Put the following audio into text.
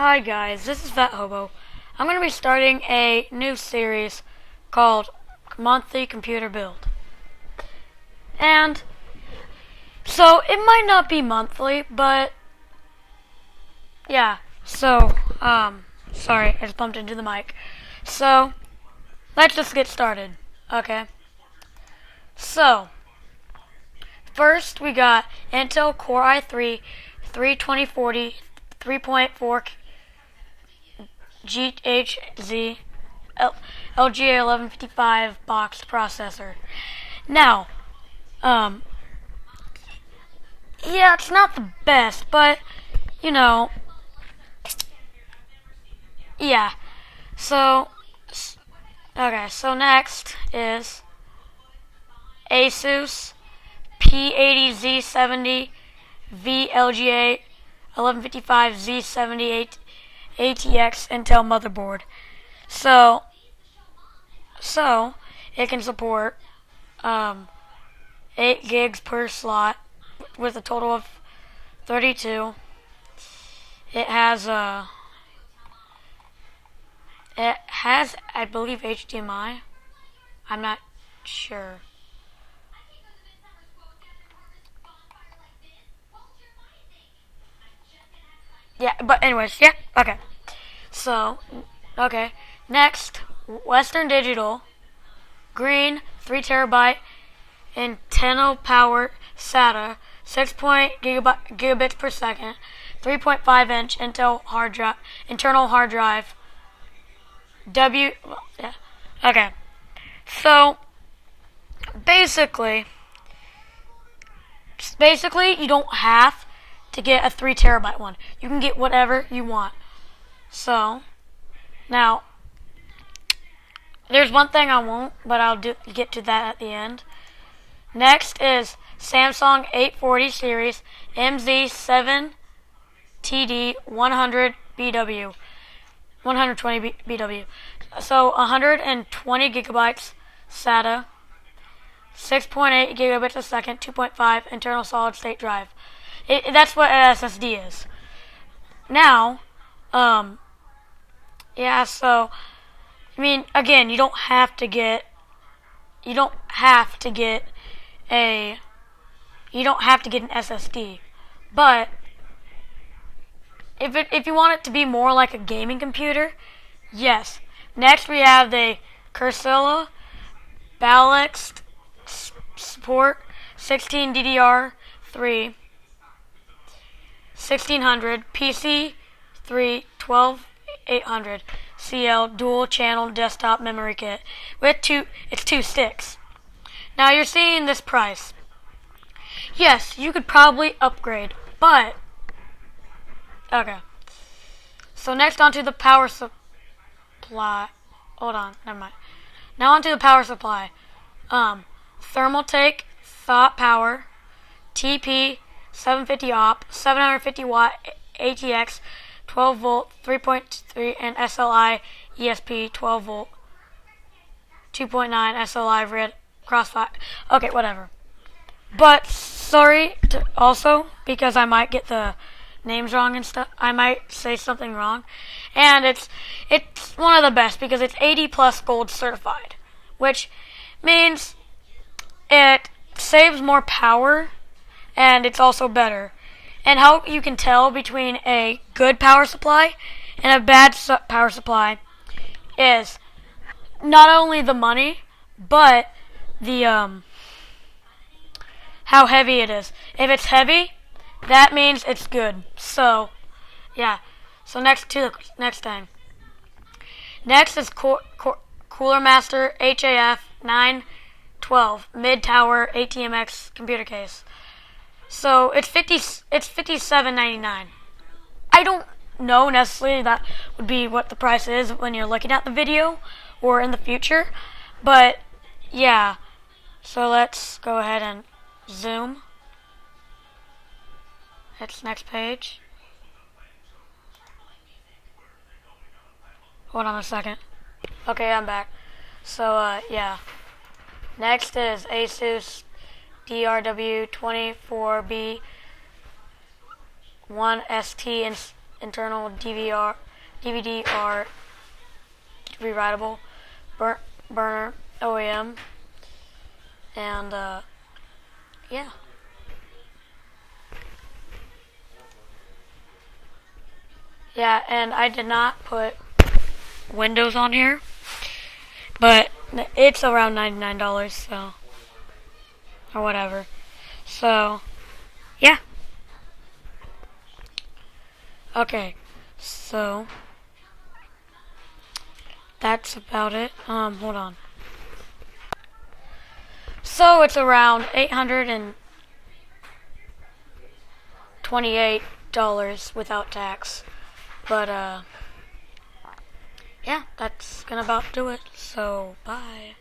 Hi guys, this is Fat Hobo. I'm going to be starting a new series called Monthly Computer Build. And so it might not be monthly, but yeah. So, sorry, I just bumped into the mic. So, let's just get started. Okay. So, first we got Intel Core i3 32040 3.4 GHz LGA 1155 boxed processor. Now, yeah, it's not the best, but yeah. So, okay. So next is Asus P80Z70 VLGA 1155Z78 ATX Intel motherboard. So it can support 8 gigs per slot with a total of 32. It has I believe HDMI. I'm not sure. Yeah, but anyways, yeah, okay. So, okay. Next, Western Digital, green, 3 terabyte, internal power SATA, 6.0 gigabits per second, 3.5 inch Intel hard drive, internal hard drive. Yeah. Okay. So, basically, you don't have to get a 3 terabyte one. You can get whatever you want. So, now, there's one thing I won't, but I'll get to that at the end. Next is Samsung 840 series MZ7TD 100 BW, 120 BW. So 120 gigabytes SATA, 6.8 gigabits a second, 2.5 internal solid state drive. That's what an SSD is. Now, yeah. So, I mean, again, you don't have to get an SSD, but if you want it to be more like a gaming computer, yes. Next we have the Cursilla Balanced support 16 DDR3 1600 PC3 12800 CL dual channel desktop memory kit with it's 2 sticks. Now you're seeing this price. Yes, you could probably upgrade, but okay. So next onto the power supply. Hold on, never mind. Now onto the power supply. Thermaltake Thought Power TP 750 op 750 watt ATX 12 volt 3.3 and SLI ESP 12 volt 2.9 SLI red crossfire. Okay, whatever. But sorry also because I might get the names wrong and stuff. I might say something wrong, and it's one of the best because it's 80 plus gold certified, which means it saves more power and it's also better. And how you can tell between a good power supply and a bad power supply is not only the money, but the how heavy it is. If it's heavy, that means it's good. So, yeah. So next thing. Next is Cooler Master HAF 912 mid tower ATMX computer case. So it's $57.99. I don't know necessarily that would be what the price is when you're looking at the video or in the future, but yeah. So let's go ahead and zoom. Hit next page. Hold on a second. Okay, I'm back. So yeah. Next is Asus DRW24B 1ST internal DVD are rewritable, burner OEM, and yeah. Yeah, and I did not put Windows on here, but it's around $99, so, or whatever. So, yeah. Okay, so that's about it. Hold on. So it's around $828 without tax. But yeah, that's gonna about do it. So bye.